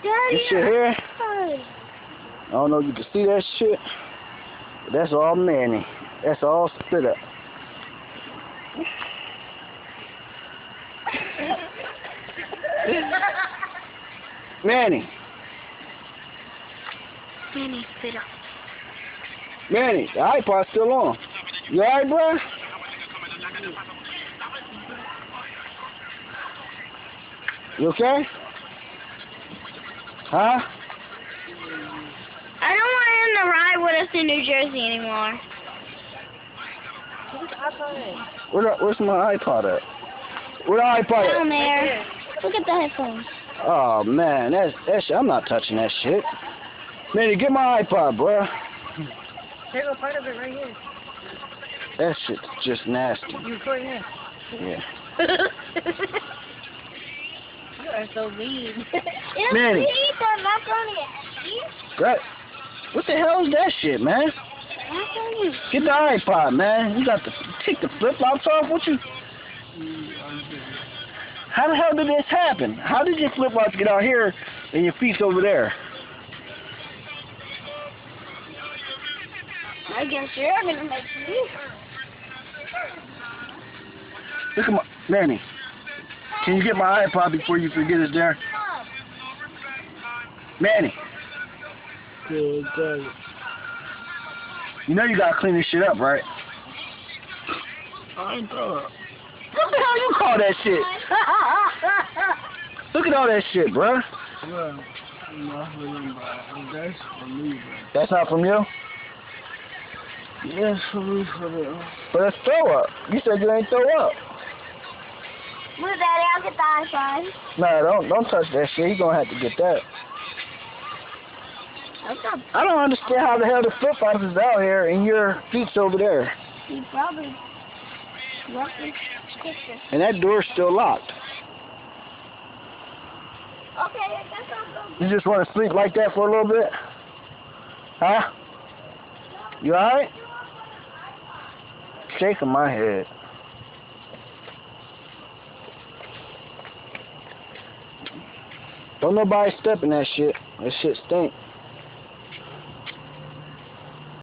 This shit here, I don't know if you can see that shit, but that's all Manny. That's all spit up. Manny. Manny, spit up. Manny, the iPod's still on. You alright, bro? You okay? Huh? I don't want him to ride with us in New Jersey anymore. Where's my iPod at? Where the iPod Down at? there. Look at the headphones. Oh man, that shit. I'm not touching that shit. Manny, get my iPod, bro. There's a part of it right here. That shit's just nasty. You recording it? Yeah. You are so mean. Manny. The macaroni. Right. What the hell is that shit, man? Macaroni. Get the iPod, man. You got to take the flip-flops off. What you? How the hell did this happen? How did your flip-flops get out here and your feet's over there? I guess you're gonna make me. Look at my Manny. Can you get my iPod before you forget it's there? Manny. You know you gotta clean this shit up, right? What the hell you call that shit? Look at all that shit, bruh. That's from me, bro. That's not from you? Yes, from me, for real. But that's throw up. You said you ain't throw up. Move, Daddy, I'll get the iPod. Nah, don't touch that shit. You gonna have to get that. I don't understand how the hell the flip-flops is out here and your feet's over there. He probably roughly And that door's still locked. Okay, I guess I'll go. You just want to sleep like that for a little bit? Huh? You alright? Shaking my head. Don't nobody step in that shit. That shit stink.